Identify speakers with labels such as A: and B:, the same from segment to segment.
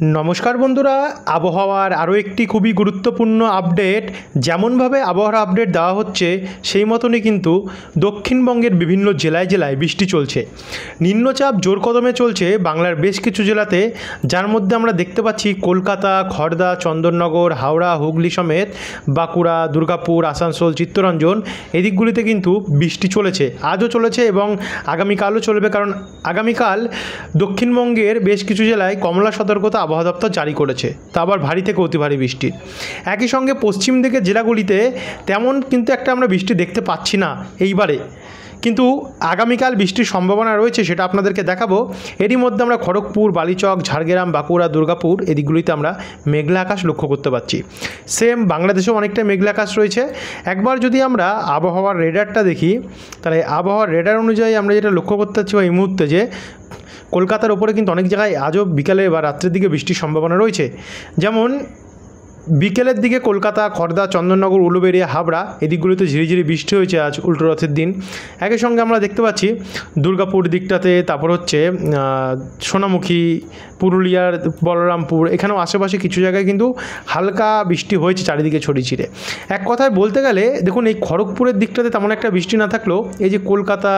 A: নমস্কার বন্ধুরা, আবহাওয়ার আরও একটি খুবই গুরুত্বপূর্ণ আপডেট। যেমনভাবে আবহাওয়ার আপডেট দেওয়া হচ্ছে সেই মতনই কিন্তু দক্ষিণবঙ্গের বিভিন্ন জেলায় জেলায় বৃষ্টি চলছে। নিম্নচাপ জোর কদমে চলছে বাংলার বেশ কিছু জেলাতে, যার মধ্যে আমরা দেখতে পাচ্ছি কলকাতা, খড়দা, চন্দননগর, হাওড়া, হুগলি সমেত বাঁকুড়া, দুর্গাপুর, আসানসোল, চিত্তরঞ্জন এই দিকগুলিতে কিন্তু বৃষ্টি চলেছে, আজও চলেছে এবং আগামীকালও চলবে। কারণ আগামীকাল দক্ষিণবঙ্গের বেশ কিছু জেলায় কমলা সতর্কতা আবহাওয়া দপ্তর জারি করেছে, তা আবার ভারী থেকে অতি ভারী বৃষ্টির। একই সঙ্গে পশ্চিম দিকের জেলাগুলিতে তেমন কিন্তু একটা আমরা বৃষ্টি দেখতে পাচ্ছি না এইবারে, কিন্তু আগামীকাল বৃষ্টির সম্ভাবনা রয়েছে, সেটা আপনাদেরকে দেখাবো। এরই মধ্যে আমরা খড়গপুর, বালিচক, ঝাড়গ্রাম, বাঁকুড়া, দুর্গাপুর এদিকগুলিতে আমরা মেঘলা আকাশ লক্ষ্য করতে পারছি। সেম বাংলাদেশেও অনেকটা মেঘলা আকাশ রয়েছে। একবার যদি আমরা আবহাওয়ার রেডারটা দেখি, তাহলে আবহাওয়ার রেডার অনুযায়ী আমরা যেটা লক্ষ্য করতে পারছি এই মুহূর্তে, যে কলকাতার ওপরে কিন্তু অনেক জায়গায় আজও বিকালে বা রাত্রের দিকে বৃষ্টির সম্ভাবনা রয়েছে। যেমন বিকেলের দিকে কলকাতা, খড়দা, চন্দননগর, উলুবেড়িয়া, হাবড়া এদিকগুলিতে ঝিরিঝিরি বৃষ্টি হয়েছে আজ উল্টো রথের দিন। একই সঙ্গে আমরা দেখতে পাচ্ছি দুর্গাপুর দিকটাতে, তারপর হচ্ছে সোনামুখী, পুরুলিয়ার বলরামপুর, এখানেও আশেপাশে কিছু জায়গায় কিন্তু হালকা বৃষ্টি হয়েছে চারিদিকে ছড়িয়ে ছিটে। এক কথায় বলতে গেলে দেখুন, এই খড়গপুরের দিকটাতে তেমন একটা বৃষ্টি না থাকলেও এই যে কলকাতা,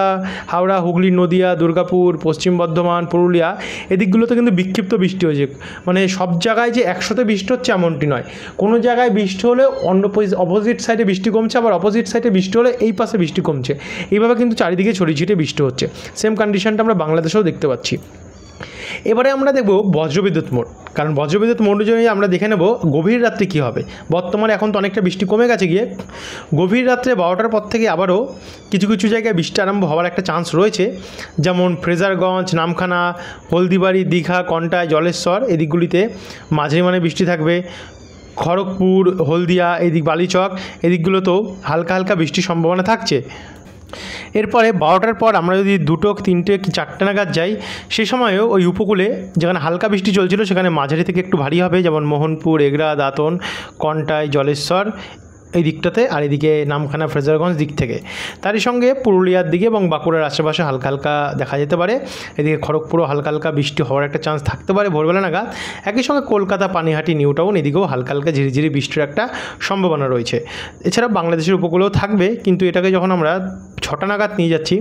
A: হাওড়া, হুগলি, নদিয়া, দুর্গাপুর, পশ্চিম বর্ধমান, পুরুলিয়া এদিকগুলোতে কিন্তু বিক্ষিপ্ত বৃষ্টি হয়েছে। মানে সব জায়গায় যে একসাথে বৃষ্টি হচ্ছে এমনটি নয়, কোনো জায়গায় বৃষ্টি হলে অন্য অপোজিট সাইডে বৃষ্টি কমছে, আবার অপোজিট সাইডে বৃষ্টি হলে এই পাশে বৃষ্টি কমছে। এইভাবে কিন্তু চারিদিকে ছড়িয়ে ছিটে বৃষ্টি হচ্ছে। সেম কন্ডিশনটা আমরা বাংলাদেশেও দেখতে পাচ্ছি। এবারে আমরা দেখব বজ্রবিদ্যুৎ মোড, কারণ বজ্রবিদ্যুৎ মোড অনুযায়ী আমরা দেখে নেব গভীর রাত্রে কী হবে। বর্তমানে এখন তো অনেকটা বৃষ্টি কমে গেছে গিয়ে, গভীর রাত্রে 12টার পর থেকে আবারও কিছু কিছু জায়গায় বৃষ্টি আরম্ভ হওয়ার একটা চান্স রয়েছে। যেমন ফ্রেজারগঞ্জ, নামখানা, হলদিবাড়ি, দীঘা, কন্টাই, জলেশ্বর এদিকগুলিতে মাঝারি মানে বৃষ্টি থাকবে। খড়গপুর, হলদিয়া এদিক, বালিচক এদিকগুলোতেও হালকা হালকা বৃষ্টির সম্ভাবনা থাকছে। এরপরে 12টার পর আমরা যদি 2টো, 3টে কি 4টে নাগাদ যাই, সে সময়ও ওই উপকূলে যেখানে হালকা বৃষ্টি চলছিল সেখানে মাঝারি থেকে একটু ভারী হবে, যেমন মোহনপুর, এগরা, দাঁতন, কন্টাই, জলেশ্বর এই দিকটাতে, আর এদিকে নামখানা, ফ্রেজারগঞ্জ দিক থেকে। তারই সঙ্গে পুরুলিয়ার দিকে এবং বাঁকুড়ার আশেপাশে হালকা হালকা দেখা যেতে পারে। এদিকে খড়গপুরও হালকা হালকা বৃষ্টি হওয়ার একটা চান্স থাকতে পারে ভোরবেলা নাগাদ। একই সঙ্গে কলকাতা, পানিহাটি, নিউ টাউন এদিকেও হালকা হালকা ঝিরিঝিরি বৃষ্টির একটা সম্ভাবনা রয়েছে। এছাড়া বাংলাদেশের উপকূলেও থাকবে, কিন্তু এটাকে যখন আমরা 6টা নাগাদ নিয়ে যাচ্ছি,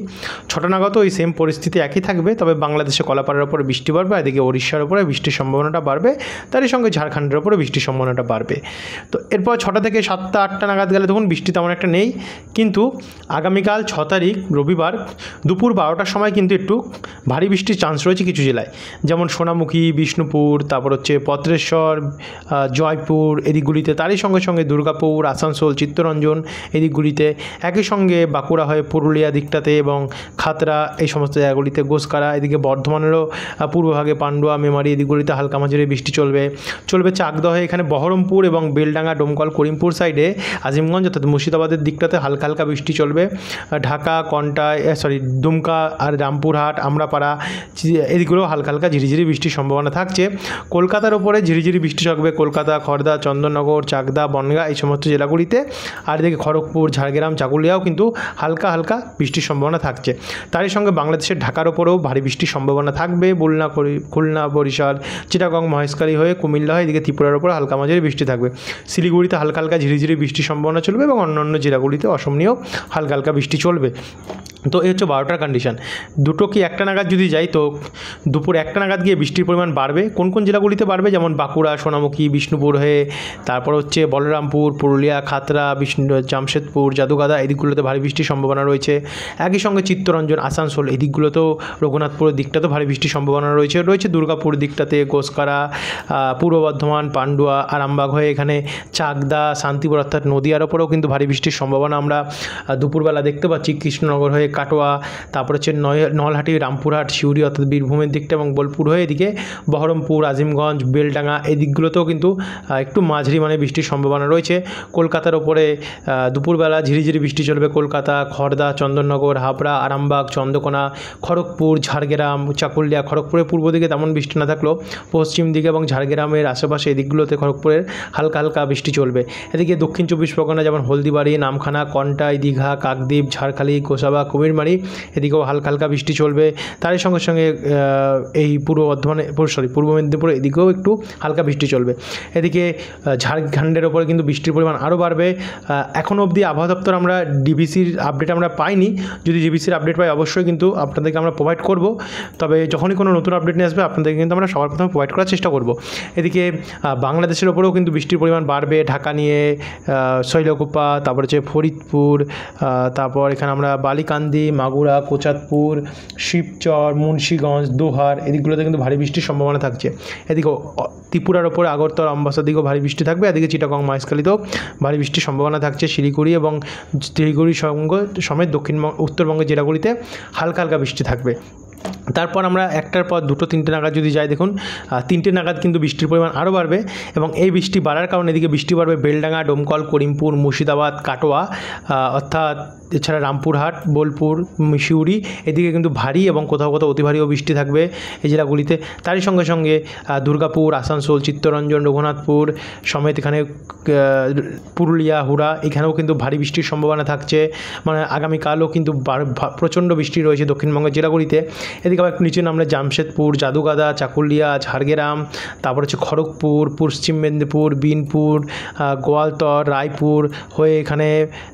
A: 6টা নাগাদও ওই সেম পরিস্থিতি একই থাকবে, তবে বাংলাদেশে কলাপাড়ার ওপরে বৃষ্টি বাড়বে, এদিকে ওড়িশার ওপরে বৃষ্টির সম্ভাবনাটা বাড়বে, তারই সঙ্গে ঝাড়খণ্ডের ওপরে বৃষ্টির সম্ভাবনাটা বাড়বে। তো এরপর 6টা থেকে 7টা, 8টা নাগাদ গেলে তখন বৃষ্টি তেমন একটা নেই। কিন্তু আগামীকাল 6 তারিখ রবিবার দুপুর 12টার সময় কিন্তু একটু ভারী বৃষ্টির চান্স রয়েছে কিছু জেলায়, যেমন সোনামুখী, বিষ্ণুপুর, তারপর হচ্ছে পত্রেশ্বর, জয়পুর এদিকগুলিতে, তারই সঙ্গে সঙ্গে দুর্গাপুর, আসানসোল, চিত্তরঞ্জন এদিকগুলিতে, একই সঙ্গে বাঁকুড়া হয়ে পুরুলিয়া দিকটাতে এবং খাতড়া এই সমস্ত জায়গাগুলিতে, গোসকারা এদিকে, বর্ধমানেরও পূর্বভাগে পান্ডুয়া, মেমারি এদিকগুলিতে হালকা মাঝারি বৃষ্টি চলবে। চাকদহ এখানে বহরমপুর এবং বেলডাঙ্গা, ডোমকল, করিমপুর সাইডে, আজিমগঞ্জ অর্থাৎ মুর্শিদাবাদের দিকটাতে হালকা হালকা বৃষ্টি চলবে। ঢাকা, কন্টাই, দুমকা আর রামপুরহাট, আমরাপাড়া এদিকগুলো হালকা হালকা ঝিরিঝিরি বৃষ্টির সম্ভাবনা থাকছে। কলকাতার ওপরে ঝিরিঝিরি বৃষ্টি থাকবে কলকাতা, খড়দা, চন্দননগর, চাকদা, বনগাঁ এই সমস্ত জেলাগুলিতে, আর এদিকে খড়গপুর, ঝাড়গ্রাম, চাকুলিয়াও কিন্তু হালকা হালকা বৃষ্টির সম্ভাবনা থাকছে। তারই সঙ্গে বাংলাদেশের ঢাকার ওপরেও ভারী বৃষ্টির সম্ভাবনা থাকবে। খুলনা, বরিশাল, চিটাগং, মহেশখালী হয়ে কুমিল্লা হয়ে এদিকে ত্রিপুরার ওপরে হালকা মাঝারি বৃষ্টি থাকবে। শিলিগুড়িতে হালকা হালকা ঝিরিঝিরি বৃষ্টির সম্ভাবনা চলবে এবং অন্যান্য জেলাগুলিতে অসম নিয়েও হালকা হালকা বৃষ্টি চলবে। তো এই হচ্ছে 12টার কন্ডিশন। 2টো কি 1টা নাগাদ যদি যাই, তো দুপুর 1টা নাগাদ গিয়ে বৃষ্টির পরিমাণ বাড়বে। কোন কোন জেলাগুলিতে বাড়বে, যেমন বাঁকুড়া, সোনামুখী, বিষ্ণুপুর হয়ে, তারপর হচ্ছে বলরামপুর, পুরুলিয়া, খাতড়া, জামশেদপুর, জাদুগাদা এদিকগুলোতে ভারী বৃষ্টির সম্ভাবনা রয়েছে। একই সঙ্গে চিত্তরঞ্জন, আসানসোল এদিকগুলোতেও, রঘুনাথপুরের দিকটাতেও ভারী বৃষ্টির সম্ভাবনা রয়েছে দুর্গাপুর দিকটাতে, গোসকারা, পূর্ব বর্ধমান, পান্ডুয়া, আরামবাগ হয়ে এখানে চাকদা, শান্তিপুর অর্থাৎ নদিয়ার ওপরেও কিন্তু ভারী বৃষ্টির সম্ভাবনা আমরা দুপুরবেলা দেখতে পাচ্ছি। কৃষ্ণনগর হয়ে কাটোয়া, তারপর হচ্ছে নলহাটি, রামপুরহাট, সিউড়ি অর্থাৎ বীরভূমের দিকটা এবং বোলপুর হয়ে এদিকে বহরমপুর, আজিমগঞ্জ, বেলডাঙ্গা এই দিকগুলোতেও কিন্তু একটু মাঝারি মানে বৃষ্টির সম্ভাবনা রয়েছে। কলকাতার ওপরে দুপুরবেলা ঝিরিঝিরি বৃষ্টি চলবে কলকাতা, খড়দা, চন্দননগর, হাবড়া, আরামবাগ, চন্দ্রকোনা, খড়গপুর, ঝাড়গ্রাম, চাকুলিয়া। খড়গপুরের পূর্ব দিকে তেমন বৃষ্টি না থাকলেও পশ্চিম দিকে এবং ঝাড়গ্রামের আশেপাশে এদিকগুলোতে খড়গপুরের হালকা হালকা বৃষ্টি চলবে। এদিকে দক্ষিণ 24 পরগনা যেমন হলদিবাড়ি, নামখানা, কন্টাই, দীঘা, কাকদ্বীপ, ঝাড়খালি, গোসাবা, কুমিরমারি এদিকেও হালকা হালকা বৃষ্টি চলবে। তারই সঙ্গে সঙ্গে এই পূর্ব মেদিনীপুর এদিকেও একটু হালকা বৃষ্টি চলবে। এদিকে ঝাড়খণ্ডের ওপরে কিন্তু বৃষ্টির পরিমাণ আরও বাড়বে। এখনও অবধি আবহাওয়া দপ্তর আমরা ডিবিসির আপডেট আমরা পাইনি, যদি ডিবিসির আপডেট পাই অবশ্যই কিন্তু আপনাদেরকে আমরা প্রোভাইড করব। তবে যখনই কোনো নতুন আপডেট নিয়ে আসবে আপনাদেরকে কিন্তু আমরা সবার প্রথমে প্রোভাইড করার চেষ্টা করব। এদিকে বাংলাদেশের ওপরেও কিন্তু বৃষ্টির পরিমাণ বাড়বে। ঢাকা নিয়ে শৈলকুপা, তারপর হচ্ছে ফরিদপুর, তারপর এখানে আমরা বালিকান্দি, মাগুরা, কোচাতপুর, শিবচর, মুন্সিগঞ্জ, দোহার এদিকগুলোতে কিন্তু ভারী বৃষ্টির সম্ভাবনা থাকছে। এদিকে ত্রিপুরার ওপরে আগরতলা, আমবাসার দিকেও ভারী বৃষ্টি থাকবে। এদিকে চিটাগং, মহেশখালীতেও ভারী বৃষ্টির সম্ভাবনা থাকছে। শিলিগুড়ি এবং শিলিগুড়ি সমেত উত্তরবঙ্গের জেলাগুলিতে হালকা হালকা বৃষ্টি থাকবে। তারপর আমরা একটার পর দুটো তিনটে নাগাদ যদি যাই, দেখুন তিনটে নাগাদ কিন্তু বৃষ্টির পরিমাণ আরও বাড়বে এবং এই বৃষ্টি বাড়ার কারণে এদিকে বৃষ্টি বাড়বে বেলডাঙ্গা, ডোমকল, করিমপুর, মুর্শিদাবাদ, কাটোয়া, অর্থাৎ এছাড়া রামপুরহাট, বোলপুর, সিউড়ি এদিকে কিন্তু ভারী এবং কোথাও কোথাও অতি ভারীও বৃষ্টি থাকবে এই জেলাগুলিতে। তারই সঙ্গে সঙ্গে দুর্গাপুর, আসানসোল, চিত্তরঞ্জন, রঘুনাথপুর সমেত এখানে পুরুলিয়া, হুড়া এখানেও কিন্তু ভারী বৃষ্টির সম্ভাবনা থাকছে। মানে আগামীকালও কিন্তু প্রচণ্ড বৃষ্টি রয়েছে দক্ষিণবঙ্গের জেলাগুলিতে। এদিকে আবার একটু নিচে নামলে জামশেদপুর, জাদুগাদা, চাকুলিয়া, ঝাড়গ্রাম, তারপর হচ্ছে খড়গপুর, পশ্চিম মেদিনীপুর, বিনপুর, গোয়ালতর, রায়পুর হয়ে এখানে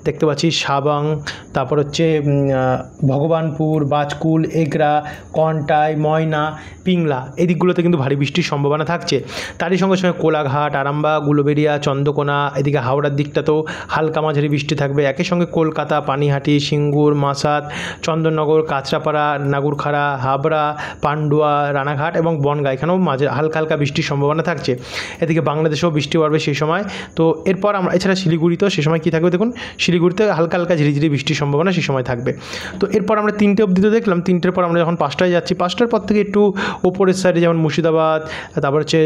A: দেখতে পাচ্ছি সাবাং, তারপর হচ্ছে ভগবানপুর, বাজকুল, এগরা, কন্টাই, ময়না, পিংলা এই দিকগুলোতে কিন্তু ভারী বৃষ্টির সম্ভাবনা থাকছে। তারই সঙ্গে সঙ্গে কোলাঘাট, আরামবাগ, উলুবেড়িয়া, চন্দ্রকোনা এদিকে হাওড়ার দিকটাতেও হালকা মাঝারি বৃষ্টি থাকবে। একই সঙ্গে কলকাতা, পানিহাটি, সিঙ্গুর, মাসাদ, চন্দননগর, কাঁচরাপাড়া, নাগুরখাড়া, হাবড়া, পান্ডুয়া, রানাঘাট এবং বনগাঁ এখানেও মাঝে হালকা হালকা বৃষ্টির সম্ভাবনা থাকছে। এদিকে বাংলাদেশেও বৃষ্টি বাড়বে সেই সময়। তো এরপর আমরা এছাড়া শিলিগুড়িতেও সে সময় কী থাকবে দেখুন, শিলিগুড়িতে হালকা হালকা ঝিরিঝিরি বৃষ্টির সম্ভাবনা সেই সময় থাকবে। তো এরপর আমরা 3টে অবধি তো দেখলাম, 3টের পর আমরা যখন 5টায় যাচ্ছি, 5টার পর থেকে একটু ওপরের সাইডে যেমন মুর্শিদাবাদ, তারপর হচ্ছে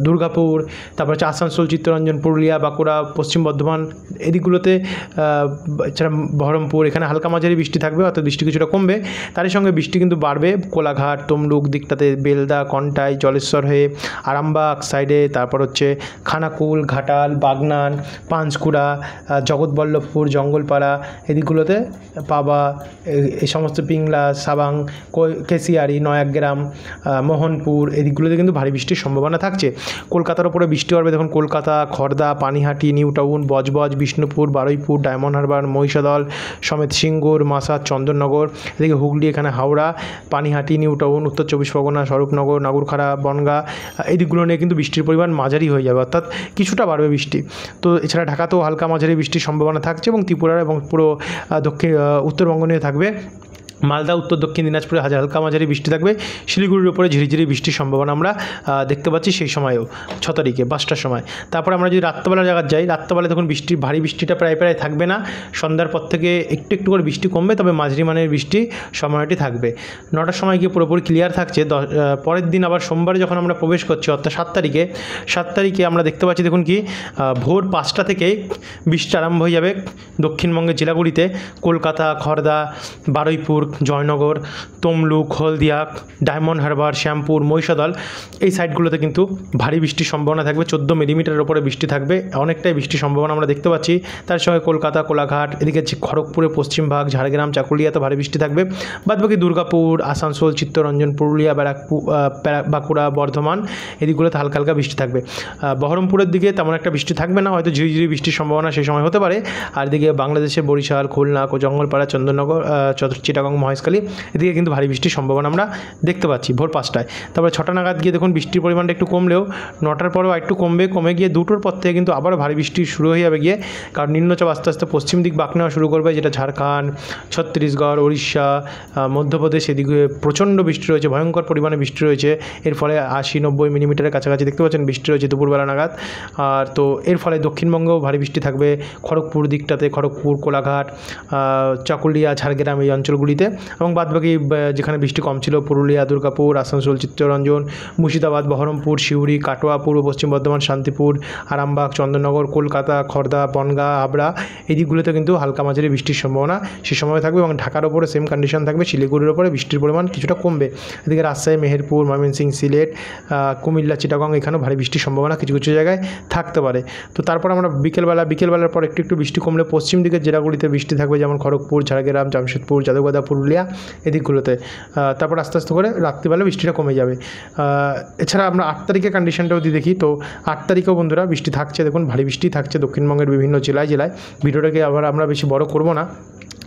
A: দুর্গাপুর, তারপর হচ্ছে আসানসোল, চিত্তরঞ্জন, পুরুলিয়া, বাঁকুড়া, পশ্চিম বর্ধমান এদিকগুলোতে, এছাড়া বহরমপুর এখানে হালকা মাঝারি বৃষ্টি থাকবে, অর্থাৎ বৃষ্টি কিছুটা কমবে। তারই সঙ্গে বৃষ্টি কিন্তু বাড়বে কোলাঘাট, তমলুক দিকটাতে, বেলদা, কন্টাই, জলেশ্বর হয়ে আরামবাগ সাইডে, তারপর হচ্ছে খানাকুল, ঘাটাল, বাগনান, পাঁশকুড়া, জগৎবল্লভপুর, জঙ্গলপাড়া এদিকগুলোতে পাবা, এই সমস্ত পিংলা, সাবাং, কেশিয়ারি, নয়াগ্রাম, মোহনপুর এদিকগুলোতে কিন্তু ভারী বৃষ্টির সম্ভাবনা থাকছে। কলকাতার ওপরে বৃষ্টি বাড়বে দেখুন, Kolkata, Khardah, Panihati, new town, Budge Budge, Bishnupur, Baruipur, diamond Harbour, Mahishadal সমেত সিঙ্গুর, মাসাদ, চন্দননগর এদিকে হুগলি, এখানে হাওড়া, পানিহাটি, নিউ টাউন, উত্তর চব্বিশ পরগনা, স্বরূপনগর, নাগুরখাড়া, বনগাঁ এই দিকগুলো নিয়ে কিন্তু বৃষ্টির পরিমাণ মাঝারি হয়ে যাবে, অর্থাৎ কিছুটা বাড়বে বৃষ্টি। তো এছাড়া ঢাকাতেও হালকা মাঝারি বৃষ্টির সম্ভাবনা থাকছে এবং ত্রিপুরার এবং পুরো উত্তরবঙ্গ নিয়ে থাকবে। মালদা, উত্তর দক্ষিণ দিনাজপুরে হালকা মাঝারি বৃষ্টি থাকবে। শিলিগুড়ির উপরে ঝিরিঝিরি বৃষ্টির সম্ভাবনা আমরা দেখতে পাচ্ছি সেই সময়ও 6 তারিখে 5টার সময়। তারপরে আমরা যদি রাত্রেবেলা জায়গা যাই, রাত্রেবেলা তখন ভারী বৃষ্টিটা প্রায় থাকবে না। সন্ধ্যার পর থেকে একটু একটু করে বৃষ্টি কমবে, তবে মাঝারি মানের বৃষ্টি সময়টি থাকবে। 9টার সময় গিয়ে পুরোপুরি ক্লিয়ার থাকছে। পরের দিন আবার সোমবারে যখন আমরা প্রবেশ করছি, অর্থাৎ 7 তারিখে আমরা দেখতে পাচ্ছি দেখুন কি ভোর 5টা থেকে বৃষ্টি আরম্ভ হয়ে যাবে দক্ষিণবঙ্গের জেলাগুলিতে। কলকাতা, খড়দা, বারুইপুর, জয়নগর, তমলুক, হলদিয়া, ডায়মন্ড হারবার, শ্যামপুর, মহিষাদল এই সাইডগুলোতে কিন্তু ভারী বৃষ্টির সম্ভাবনা থাকবে। 14 মিলিমিটারের ওপরে বৃষ্টি থাকবে, অনেকটাই বৃষ্টির সম্ভাবনা আমরা দেখতে পাচ্ছি। তার সঙ্গে কলকাতা, কোলাঘাট এদিকে খড়গপুরের পশ্চিম ভাগ, ঝাড়গ্রাম, চাকুলিয়াতে ভারী বৃষ্টি থাকবে। বাদবাকি দুর্গাপুর, আসানসোল, চিত্তরঞ্জন, পুরুলিয়া, বাঁকুড়া, বর্ধমান এদিকগুলোতে হালকা হালকা বৃষ্টি থাকবে। বহরমপুরের দিকে তেমন একটা বৃষ্টি থাকবে না, হয়তো ঝিরিঝিরি বৃষ্টির সম্ভাবনা সেই সময় হতে পারে। আর এদিকে বাংলাদেশে বরিশাল, খুলনা, জঙ্গলপাড়া, চন্দননগর, চিটাগং, মহেশখালী এদিকে কিন্তু ভারী বৃষ্টির সম্ভাবনা আমরা দেখতে পাচ্ছি ভোর 5টায়। তারপরে 6টা নাগাদ গিয়ে দেখুন বৃষ্টির পরিমাণটা একটু কমলেও 9টার পরেও একটু কমে গিয়ে 2টোর পর থেকে কিন্তু আবারও ভারী বৃষ্টি শুরু হয়ে যাবে গিয়ে, কারণ নিম্নচাপ আস্তে আস্তে পশ্চিম দিক বাঁক নেওয়া শুরু করবে, যেটা ঝাড়খণ্ড, ছত্তিশগড়, উড়িষ্যা, মধ্যপ্রদেশ এদিকে প্রচণ্ড বৃষ্টি রয়েছে, ভয়ঙ্কর পরিমাণে বৃষ্টি রয়েছে। এর ফলে 80-90 মিলিমিটারের কাছাকাছি দেখতে পাচ্ছেন বৃষ্টি রয়েছে দুপুরবেলা নাগাদ। আর তো এর ফলে দক্ষিণবঙ্গেও ভারী বৃষ্টি থাকবে। খড়গপুর দিকটাতে, খড়গপুর, কোলাঘাট, চাকুলিয়া, ঝাড়গ্রাম এই অঞ্চলগুলিতে এবং বাদবাকি যেখানে বৃষ্টি কম ছিল পুরুলিয়া, দুর্গাপুর, আসানসোল, চিত্তরঞ্জন, মুর্শিদাবাদ, বহরমপুর, সিউড়ি, কাটোয়া, পূর্ব পশ্চিম বর্ধমান, শান্তিপুর, আরামবাগ, চন্দননগর, কলকাতা, খড়দা, বনগাঁ, হাবড়া এই দিকগুলোতে কিন্তু হালকা মাঝারি বৃষ্টির সম্ভাবনা সে সময় থাকবে এবং ঢাকার ওপরে সেম কন্ডিশন থাকবে। শিলিগুড়ির ওপরে বৃষ্টির পরিমাণ কিছুটা কমবে। এদিকে রাজশাহী, মেহেরপুর, ময়মনসিংহ, সিলেট, কুমিল্লা, চিটাগং এখানেও ভারী বৃষ্টির সম্ভাবনা কিছু কিছু জায়গায় থাকতে পারে। তো তারপর আমরা বিকেলবেলার পর একটু বৃষ্টি কমলে পশ্চিম দিকের জেলাগুলিতে বৃষ্টি থাকবে, যেমন খড়গপুর, ঝাড়গ্রাম, জামশেদপুর, যাদববাদা, পুরুলিয়া এদিকগুলোতে। তারপর আস্তে আস্তে করে রাত্রিবেলা বৃষ্টিটা কমে যাবে। এছাড়া আমরা 8 তারিখের কন্ডিশনটাও যদি দেখি, তো 8 তারিখেও বন্ধুরা বৃষ্টি থাকছে। দেখুন ভারী বৃষ্টি থাকছে দক্ষিণবঙ্গের বিভিন্ন জেলায়। ভিডিওটাকে আবার আমরা বেশি বড় করব না,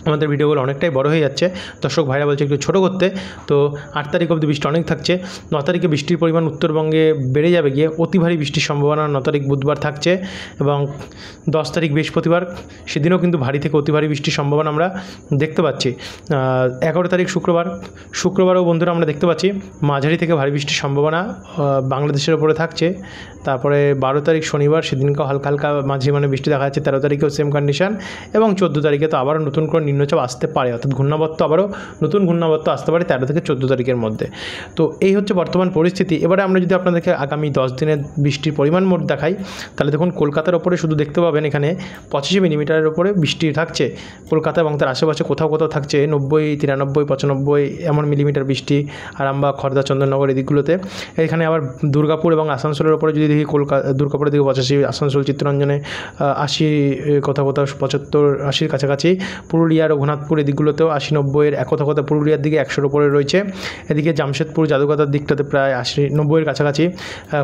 A: আমাদের ভিডিওগুলো অনেকটাই বড় হয়ে যাচ্ছে, দর্শক ভাইরা বলছে একটু ছোটো করতে। তো 8 তারিখ অবধি বৃষ্টি অনেক থাকছে। 9 তারিখে বৃষ্টির পরিমাণ উত্তরবঙ্গে বেড়ে যাবে গিয়ে, অতি ভারী বৃষ্টির সম্ভাবনা 9 তারিখ বুধবার থাকছে এবং 10 তারিখ বৃহস্পতিবার সেদিনও কিন্তু ভারী থেকে অতি ভারী বৃষ্টির সম্ভাবনা আমরা দেখতে পাচ্ছি। 11 তারিখ শুক্রবারও বন্ধুরা আমরা দেখতে পাচ্ছি মাঝারি থেকে ভারী বৃষ্টির সম্ভাবনা বাংলাদেশের ওপরে থাকছে। তারপরে 12 তারিখ শনিবার সেদিনকেও হালকা হালকা মাঝে মানে বৃষ্টি দেখা যাচ্ছে। 13 তারিখেও সেম কন্ডিশন এবং 14 তারিখে তো আবারও নতুন করে নিম্নচাপ আসতে পারে, অর্থাৎ ঘূর্ণাবর্ত আবারও নতুন ঘূর্ণাবর্ত আসতে পারে 13 থেকে 14 তারিখের মধ্যে। তো এই হচ্ছে বর্তমান পরিস্থিতি। এবারে আমরা যদি আপনাদেরকে আগামী 10 দিনের বৃষ্টির পরিমাণ মোট দেখাই, তাহলে দেখুন কলকাতার ওপরে শুধু দেখতে পাবেন এখানে 25 মিলিমিটারের ওপরে বৃষ্টি থাকছে। কলকাতা এবং তার আশেপাশে কোথাও কোথাও থাকছে 90, 93, 95 এমন মিলিমিটার বৃষ্টি। আরামবাগ, খড়দা, চন্দননগর এদিকগুলোতে। এখানে আবার দুর্গাপুর এবং আসানসোলের ওপরে যদি দেখি, দুর্গাপুরের দিকে 85, আসানসোল, চিত্তরঞ্জনে 80, কোথাও 75, 80 কাছাকাছি। পুরুলিয়া, রঘুনাথপুর এদিকগুলোতেও 80, 90 কোথাও পুরুলিয়ার দিকে 100-র উপরে রয়েছে। এদিকে জামশেদপুর, যাদববাদার দিকটাতে প্রায় 80, 90-এর কাছাকাছি।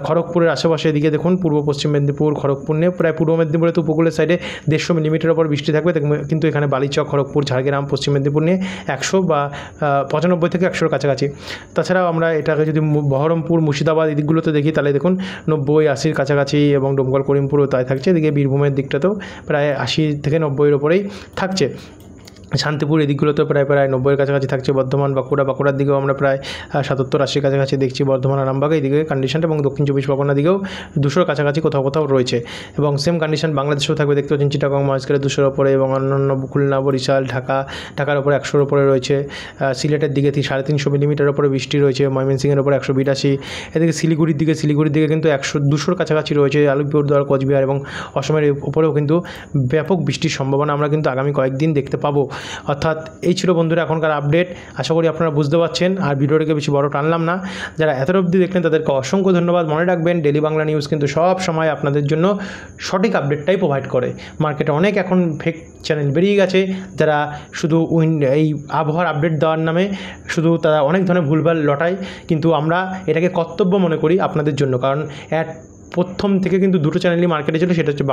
A: খড়গপুরের আশেপাশে এদিকে দেখুন পূর্ব পশ্চিম মেদিনীপুর, খড়গপুর নিয়ে প্রায় পূর্ব মেদিনীপুরে তো উপকূলের সাইডে 150 মিলিমিটার ওপর বৃষ্টি থাকবে, কিন্তু এখানে বালিচক, খড়গপুর, ঝাড়গ্রাম, পশ্চিম মেদিনীপুর নিয়ে 100 বা 95 থেকে 100-এর কাছাকাছি। তাছাড়াও আমরা এটাকে যদি বহরমপুর, মুর্শিদাবাদ এদিকগুলোতে দেখি, তাহলে দেখুন 90, 80-র কাছাকাছি এবং ডোমকল, করিমপুরও তাই থাকছে। এদিকে বীরভূমের দিকটাতেও প্রায় 80 থেকে 90-এর ওপরেই থাকছে। শান্তিপুর এদিকগুলোতে প্রায় 90-এর কাছাকাছি থাকছে। বর্ধমান, বাঁকুড়ার দিকেও আমরা প্রায় 70, 80-র কাছাকাছি দেখছি। বর্ধমান, আরামবাগ এইদিকে কন্ডিশনটা এবং দক্ষিণ 24 পরগনার দিকেও 200-র কাছাকাছি কোথাও রয়েছে এবং সেম কন্ডিশন বাংলাদেশেও থাকবে। দেখতে পাচ্ছেন চিটাগং, মহেশখালী 200-র ওপরে এবং অন্যান্য খুলনা, বরিশাল, ঢাকার ওপরে 100-র ওপরে রয়েছে। সিলেটের দিকে 350 মিলিমিটার ওপরে বৃষ্টি রয়েছে। ময়মনসিংহের ওপরে 182। এদিকে শিলিগুড়ির দিকে কিন্তু 200-র কাছাকাছি রয়েছে। আলিপুরদুয়ার, কোচবিহার এবং অসমের উপরেও কিন্তু ব্যাপক বৃষ্টির সম্ভাবনা আমরা কিন্তু আগামী কয়েকদিন দেখতে পাবো। অর্থাৎ এই ছিল বন্ধুরা এখনকার আপডেট। আশা করি আপনারা বুঝতে পারছেন আর ভিডিওটাকে বেশি বড় টানলাম না। যারা এতটা অবধি দেখলেন তাদেরকে অসংখ্য ধন্যবাদ। মনে রাখবেন ডেলি বাংলা নিউজ কিন্তু সব সময় আপনাদের জন্য সঠিক আপডেটটাই প্রোভাইড করে। মার্কেটে অনেক এখন ফেক চ্যানেল বেরিয়ে গেছে যারা শুধু এই আবহাওয়ার আপডেট দেওয়ার নামে শুধু তারা অনেক ধরনের ভুলভাল লটায়, কিন্তু আমরা এটাকে কর্তব্য মনে করি আপনাদের জন্য। কারণ প্রথম থেকে কিন্তু দুটো চ্যানেলই মার্কেটে ছিল, সেটা হচ্ছে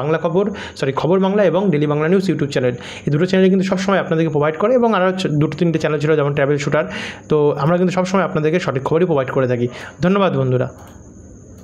A: খবর বাংলা এবং daily Bangla news YouTube channel. এই দুটো চ্যানেল কিন্তু সবসময় আপনাদেরকে প্রোভাইড করে এবং আরও 2-3টে চ্যানেল ছিল যেমন ট্রাভেল শুটার। তো আমরা কিন্তু সবসময় আপনাদেরকে সঠিক খবরই প্রোভাইড করে থাকি। ধন্যবাদ বন্ধুরা।